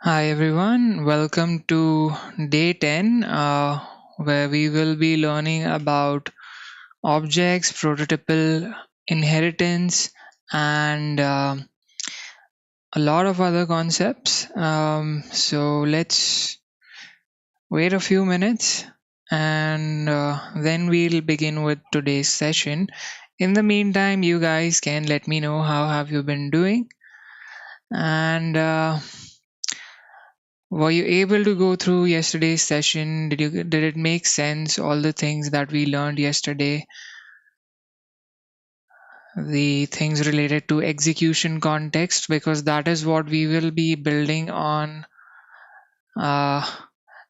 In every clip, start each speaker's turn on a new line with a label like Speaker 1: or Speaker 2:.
Speaker 1: Hi everyone, welcome to day 10 where we will be learning about objects, prototypal inheritance, and a lot of other concepts. So let's wait a few minutes and then we'll begin with today's session. In the meantime, you guys can let me know how have you been doing and were you able to go through yesterday's session? Did it make sense, all the things that we learned yesterday, the things related to execution context, because that is what we will be building on uh,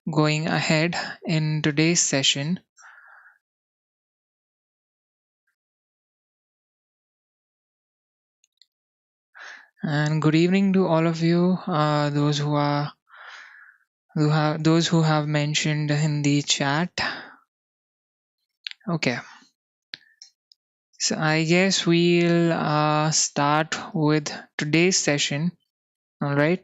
Speaker 1: going ahead in today's session. And good evening to all of you, those who have mentioned in the chat. Okay, so I guess we'll start with today's session. All right.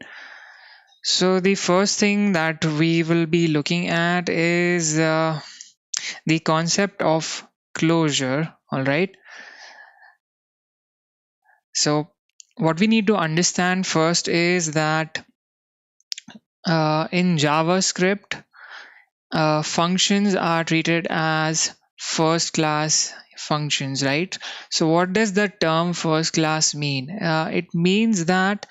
Speaker 1: So the first thing that we will be looking at is the concept of closure. All right. So what we need to understand first is that in JavaScript, functions are treated as first class functions, right? So what does the term first class mean? It means that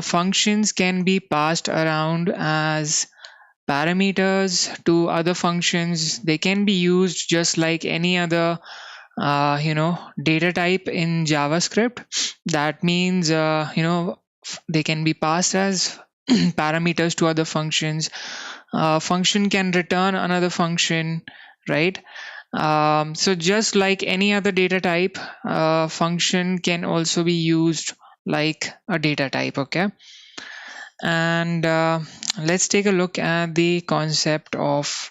Speaker 1: functions can be passed around as parameters to other functions. They can be used just like any other data type in JavaScript. That means they can be passed as parameters to other functions. Function can return another function, right? So just like any other data type, function can also be used like a data type. Okay. And let's take a look at the concept of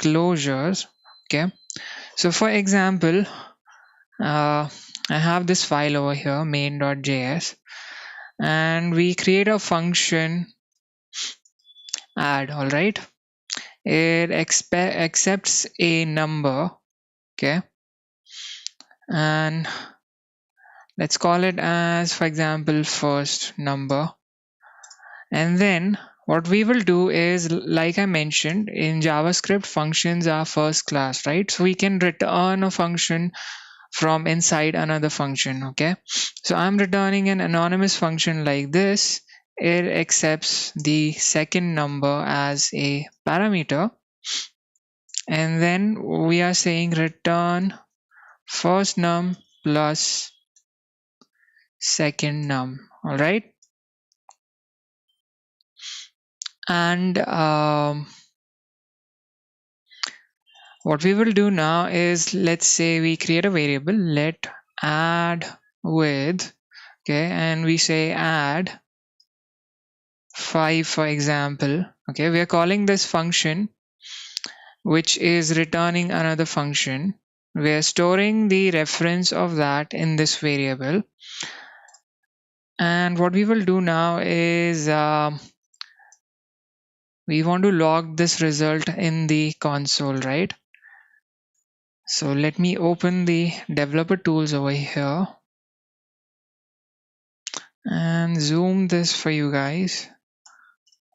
Speaker 1: closures. Okay, so for example, I have this file over here, main.js, and we create a function add. All right, it accepts a number. Okay, and let's call it as, for example, first number. And then what we will do is, like I mentioned, in JavaScript, functions are first class, right? So we can return a function from inside another function. Okay, so I'm returning an anonymous function like this. It accepts the second number as a parameter, and then we are saying return first num plus second num. All right, and what we will do now is, let's say we create a variable, let add with, okay, and we say add 5, for example. Okay, we are calling this function, which is returning another function. We are storing the reference of that in this variable. And what we will do now is we want to log this result in the console, right? So let me open the developer tools over here and zoom this for you guys.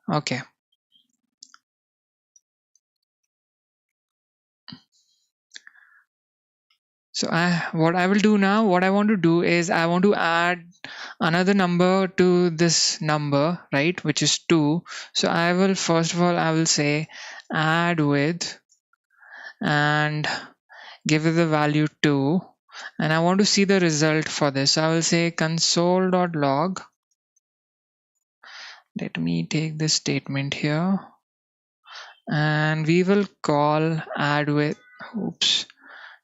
Speaker 1: Okay. So what I will do now, what I want to do is I want to add another number to this number, right, which is 2. So I will, first of all, I will say add with and give it the value 2, and I want to see the result for this. So I will say console.log. Let me take this statement here, and we will call add with, oops,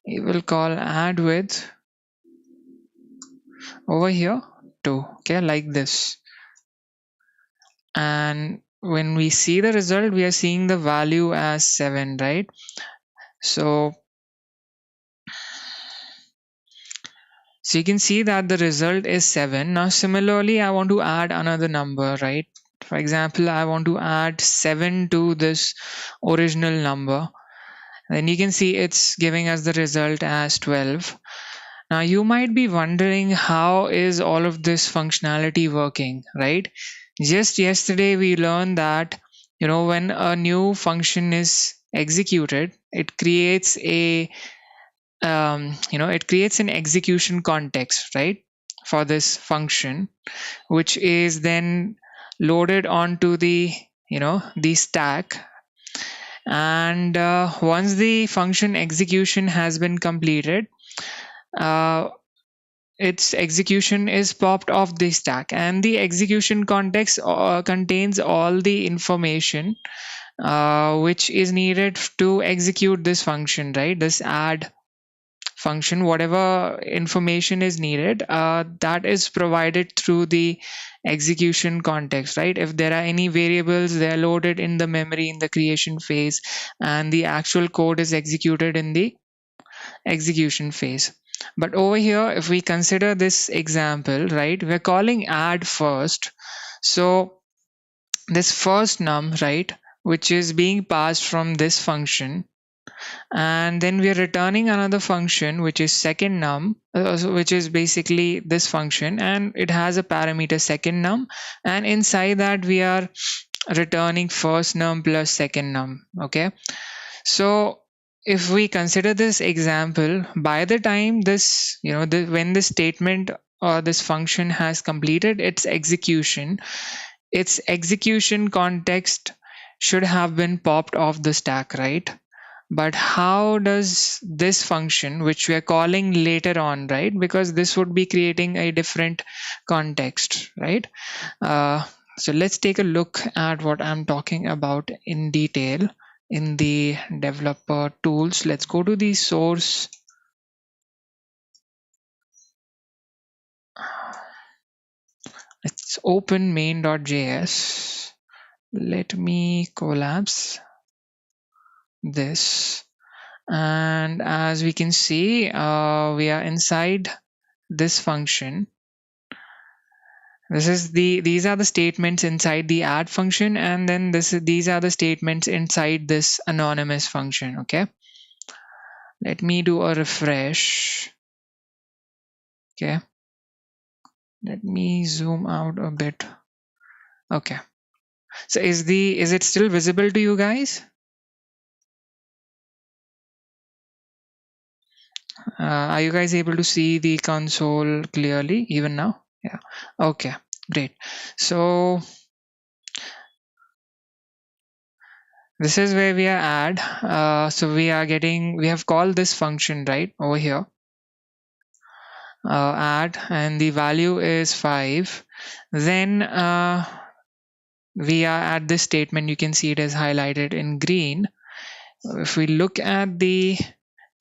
Speaker 1: we will call add with over here 2, okay, like this. And when we see the result, we are seeing the value as 7, right? So you can see that the result is 7. Now similarly, I want to add another number, right? For example, I want to add 7 to this original number. Then you can see it's giving us the result as 12. Now you might be wondering, how is all of this functionality working, right? Just yesterday we learned that, when a new function is executed, it creates an execution context, right, for this function, which is then loaded onto the stack. And once the function execution has been completed, uh, its execution is popped off the stack, and the execution context contains all the information which is needed to execute this function, right? This add function, whatever information is needed, that is provided through the execution context, right? If there are any variables, they are loaded in the memory in the creation phase, and the actual code is executed in the execution phase. But over here, if we consider this example, right, we're calling add first. So this first num, right, which is being passed from this function, and then we are returning another function which is second num, which is basically this function, and it has a parameter second num, and inside that we are returning first num plus second num. Okay, so if we consider this example, by the time this, when this statement or this function has completed its execution context should have been popped off the stack, right? But how does this function, which we are calling later on, right, because this would be creating a different context, right? So let's take a look at what I'm talking about in detail in the developer tools. Let's go to the source. Let's open main.js. Let me collapse this. And as we can see, we are inside this function. These are the statements inside the add function, and then these are the statements inside this anonymous function. Okay, let me do a refresh. Okay, let me zoom out a bit. Okay, so is it still visible to you guys? Are you guys able to see the console clearly even now? Yeah. Okay, great. So this is where we are add. So we have called this function right over here, add, and the value is 5. Then we are at this statement. You can see it is highlighted in green. If we look at the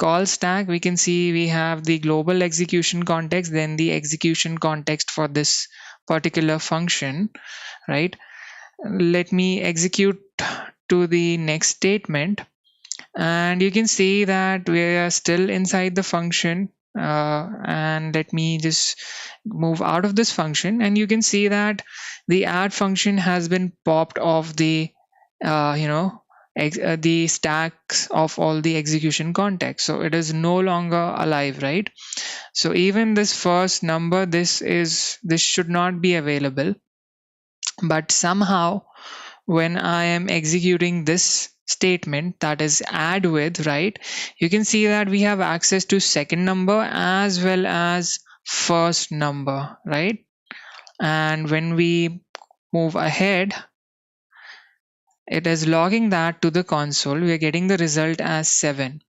Speaker 1: call stack, we can see we have the global execution context, then the execution context for this particular function, right? Let me execute to the next statement, and you can see that we are still inside the function. And let me just move out of this function, and you can see that the add function has been popped off the the stacks of all the execution context, so it is no longer alive, right? So even this first number, this should not be available, but somehow when I am executing this statement, that is add with, right, you can see that we have access to second number as well as first number, right? And when we move ahead, it is logging that to the console. We are getting the result as 7.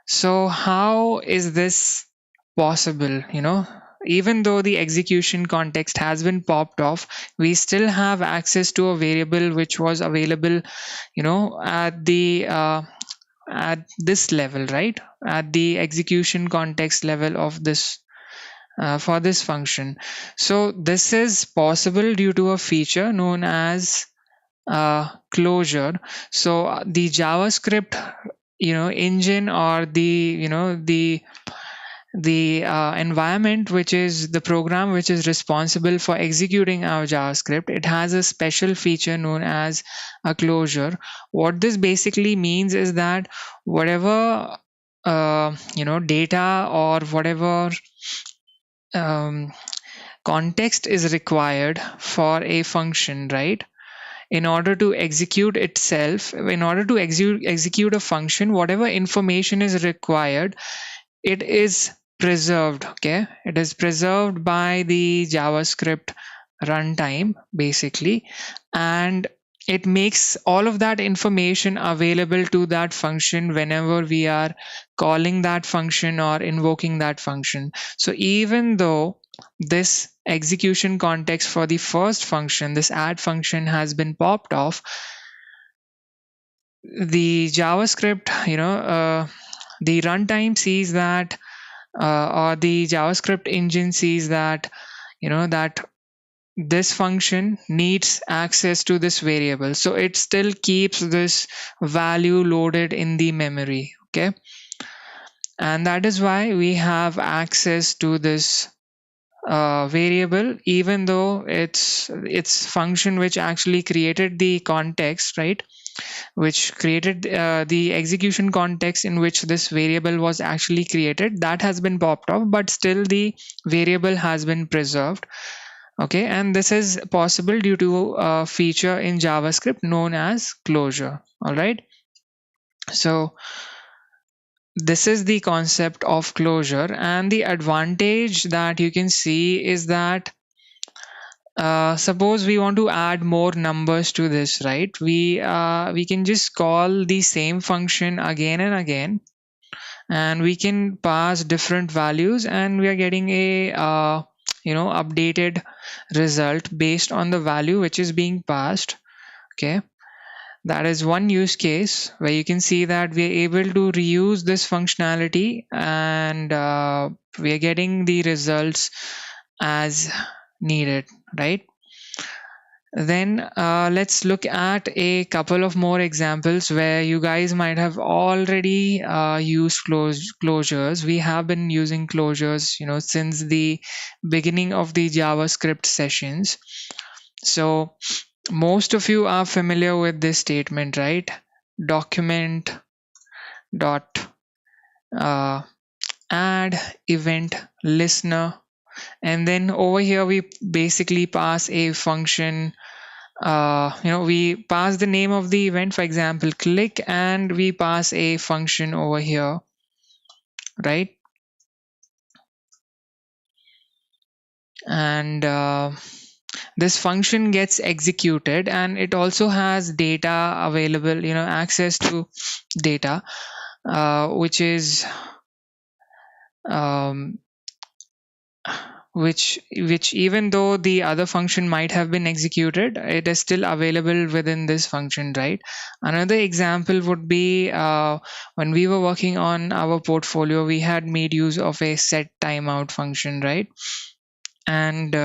Speaker 1: So how is this possible? Even though the execution context has been popped off, we still have access to a variable which was available, at this level, right? At the execution context level of this for this function. So this is possible due to a feature known as closure. So the JavaScript engine, or the the environment, which is the program which is responsible for executing our JavaScript, it has a special feature known as a closure. What this basically means is that whatever data or whatever um, context is required for a function, right? In order to execute itself, in order to execute a function, whatever information is required, it is preserved. Okay, it is preserved by the JavaScript runtime basically, and it makes all of that information available to that function whenever we are calling that function or invoking that function. So even though this execution context for the first function, this add function, has been popped off, the JavaScript, the runtime sees that, or the JavaScript engine sees that, that this function needs access to this variable. So it still keeps this value loaded in the memory. Okay. And that is why we have access to this variable, even though it's function which actually created the context, right? Which created the execution context in which this variable was actually created, that has been popped off, but still the variable has been preserved. Okay, and this is possible due to a feature in JavaScript known as closure. All right, so this is the concept of closure, and the advantage that you can see is that suppose we want to add more numbers to this, right? We can just call the same function again and again, and we can pass different values, and we are getting a updated result based on the value which is being passed. Okay, that is one use case where you can see that we are able to reuse this functionality, and we are getting the results as needed, right? Then let's look at a couple of more examples where you guys might have already used closures. We have been using closures, since the beginning of the JavaScript sessions. So most of you are familiar with this statement, right? Document dot add event listener, and then over here we basically pass a function. We pass the name of the event, for example click, and we pass a function over here, right? And this function gets executed, and it also has data available, access to data, which is um, which even though the other function might have been executed, it is still available within this function, right? Another example would be when we were working on our portfolio, we had made use of a set timeout function, right? And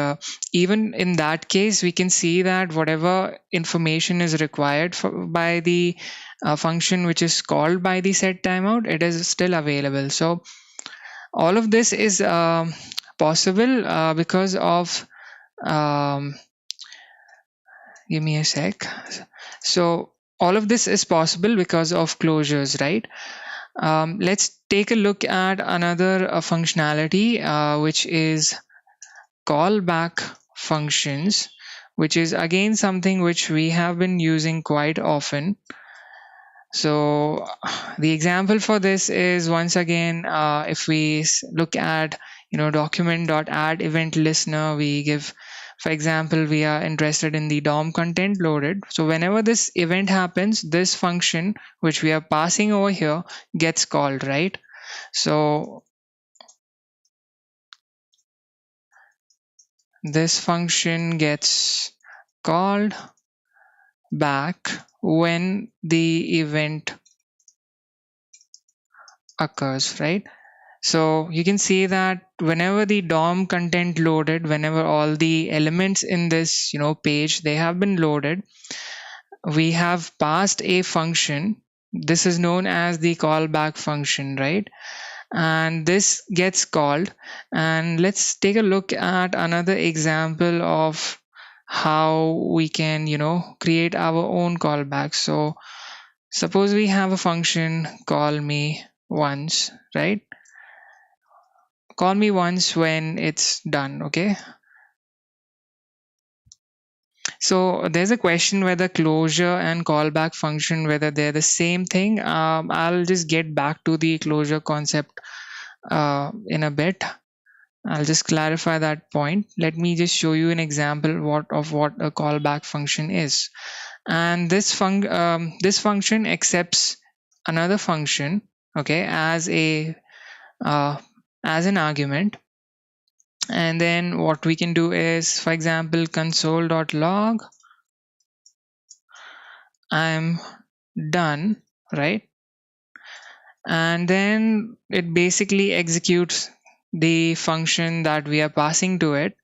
Speaker 1: even in that case, we can see that whatever information is required by the function which is called by the set timeout, it is still available. So all of this is possible because of give me a sec. So all of this is possible because of closures, right? Let's take a look at another functionality, which is callback functions, which is again something which we have been using quite often. So the example for this is, once again, if we look at document.add event listener, we give, for example, we are interested in the DOM content loaded. So whenever this event happens, this function which we are passing over here gets called, right? So this function gets called back when the event occurs, right? So you can see that whenever the DOM content loaded, whenever all the elements in this page, they have been loaded, we have passed a function. This is known as the callback function, right? and this gets called. And let's take a look at another example of how we can create our own callback. So suppose we have a function call me once, right? Call me once when it's done. Okay, so there's a question whether closure and callback function, whether they're the same thing. I'll just get back to the closure concept in a bit. I'll just clarify that point. Let me just show you an example of what a callback function is. And this function accepts another function, okay, as an argument. And then what we can do is, for example, console.log I'm done, right? And then it basically executes the function that we are passing to it.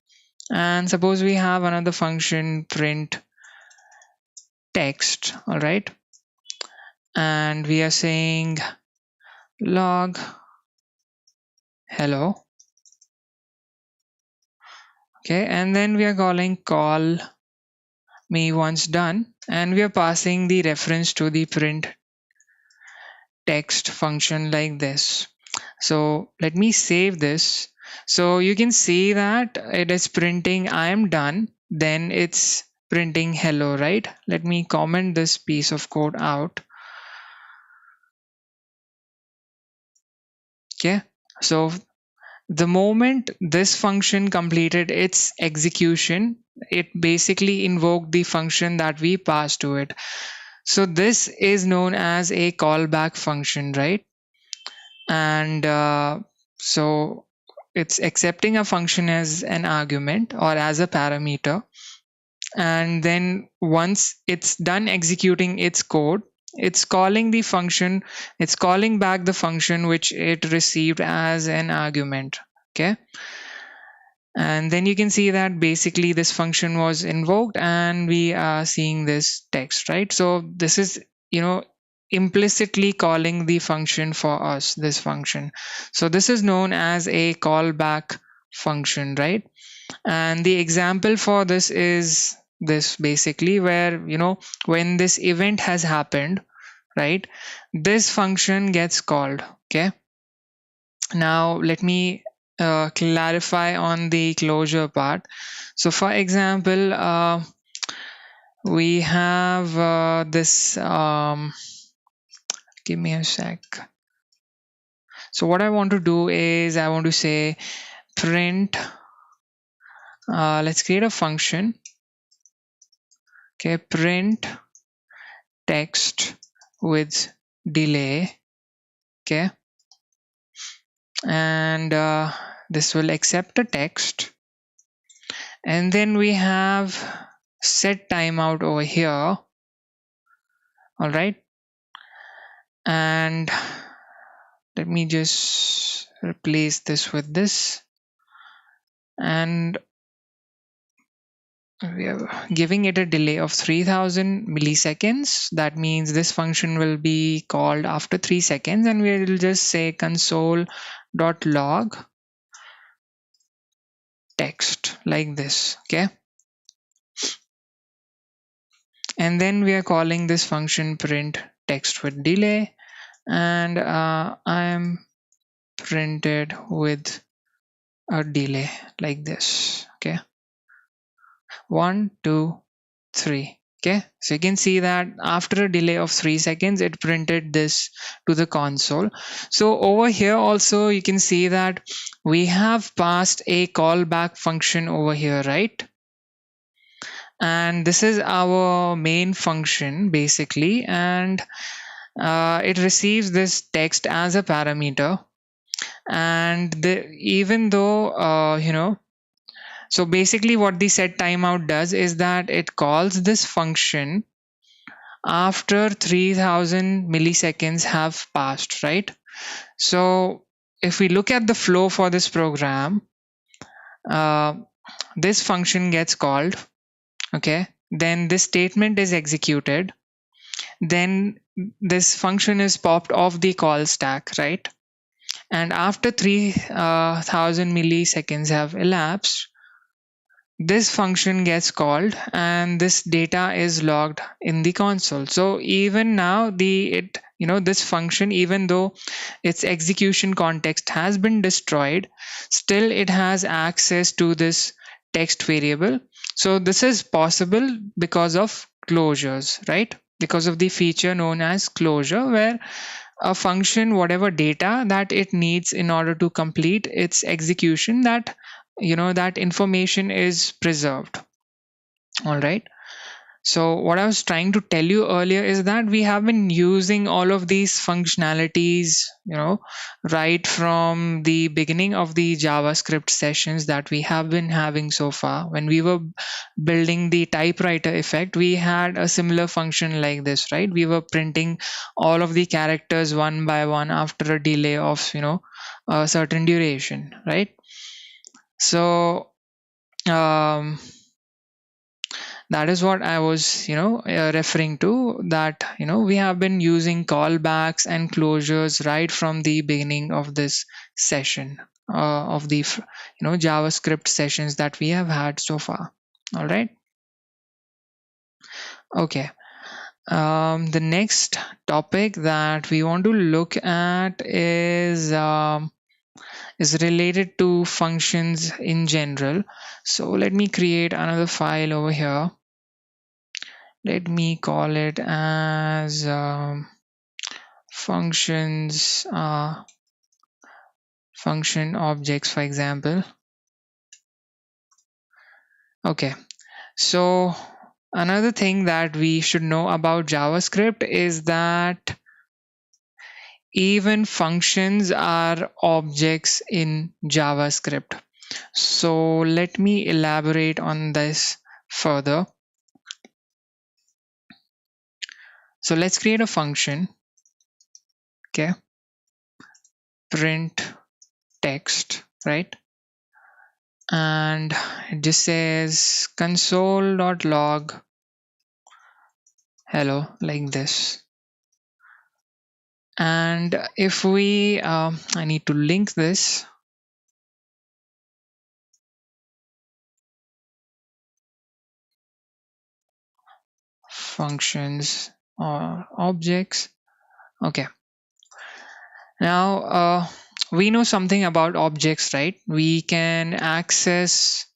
Speaker 1: And suppose we have another function print text, all right, and we are saying log hello, okay, and then we are calling call me once done, and we are passing the reference to the print text function like this. So let me save this. So you can see that it is printing I am done, then it's printing hello, right? Let me comment this piece of code out. Okay, so the moment this function completed its execution, it basically invoked the function that we passed to it. So this is known as a callback function, right? And so it's accepting a function as an argument or as a parameter, and then once it's done executing its code, it's calling the function, it's calling back the function which it received as an argument. Okay, and then you can see that basically this function was invoked and we are seeing this text, right? So this is implicitly calling the function for us, this function. So this is known as a callback function, right? And the example for this is this, basically, where when this event has happened, right, this function gets called. Okay, now let me clarify on the closure part. So for example, we have this give me a sec. So what I want to do is I want to say print, let's create a function. Okay, print text with delay. Okay, and this will accept a text, and then we have set timeout over here. All right, and let me just replace this with this, and we are giving it a delay of 3000 milliseconds. That means this function will be called after 3 seconds, and we will just say console.log text like this. Okay, and then we are calling this function print text with delay, and I am printed with a delay like this. Okay, 1 2 3. Okay, so you can see that after a delay of 3 seconds it printed this to the console. So over here also you can see that we have passed a callback function over here, right? And this is our main function basically, and it receives this text as a parameter. And even though so basically what the set timeout does is that it calls this function after 3000 milliseconds have passed, right? So if we look at the flow for this program, this function gets called. Okay, then this statement is executed, then this function is popped off the call stack, right? And after 3000 milliseconds have elapsed, this function gets called and this data is logged in the console. So even now this function, even though its execution context has been destroyed, still it has access to this text variable. So this is possible because of closures, right? Because of the feature known as closure, where a function, whatever data that it needs in order to complete its execution, that information is preserved. All right. So what I was trying to tell you earlier is that we have been using all of these functionalities, right from the beginning of the JavaScript sessions that we have been having so far. When we were building the typewriter effect, we had a similar function like this, right? We were printing all of the characters one by one after a delay of, a certain duration, right? So, um, that is what I was referring to, that we have been using callbacks and closures right from the beginning of this session, of the JavaScript sessions that we have had so far. All right. Okay. The next topic that we want to look at is related to functions in general. So let me create another file over here. Let me call it as functions, function objects, for example. Okay, so another thing that we should know about JavaScript is that even functions are objects in JavaScript. So let me elaborate on this further. So let's create a function. Okay, print text, right? And it just says console.log hello, like this. And if we I need to link this. Functions or objects. Okay, now we know something about objects, right? We can access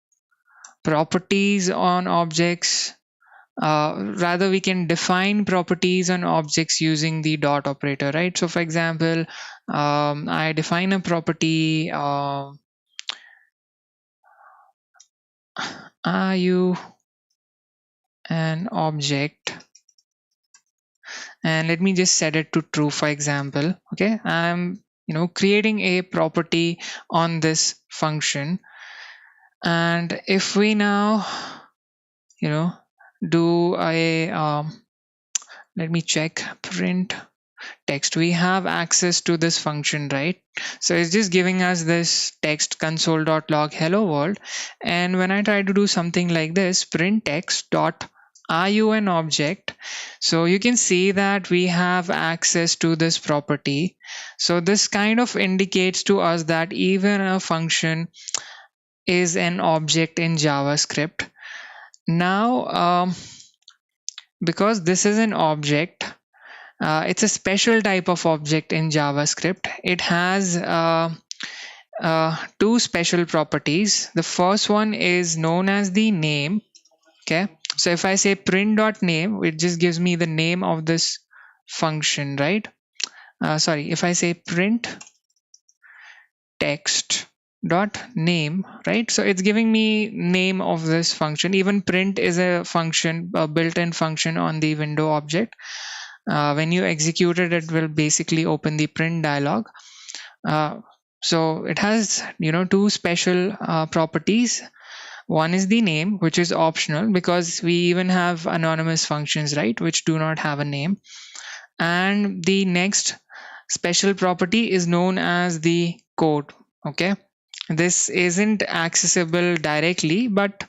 Speaker 1: properties on objects. Rather, we can define properties on objects using the dot operator, right? So for example, I define a property, are you an object, and let me just set it to true, for example. Okay, I'm creating a property on this function, and if we now do a let me check print text, we have access to this function, right? So it's just giving us this text console.log hello world, and when I try to do something like this, print text dot are you an object, so you can see that we have access to this property. So this kind of indicates to us that even a function is an object in JavaScript. Now because this is an object, it's a special type of object in JavaScript. It has two special properties. The first one is known as the name. Okay, so if I say print.name, it just gives me the name of this function, right? Sorry, if I say print text dot name, right? So it's giving me name of this function. Even print is a function, a built-in function on the window object. When you execute it, it will basically open the print dialog. So it has two special properties. One is the name, which is optional because we even have anonymous functions, right, which do not have a name. And the next special property is known as the code. Okay, this isn't accessible directly, but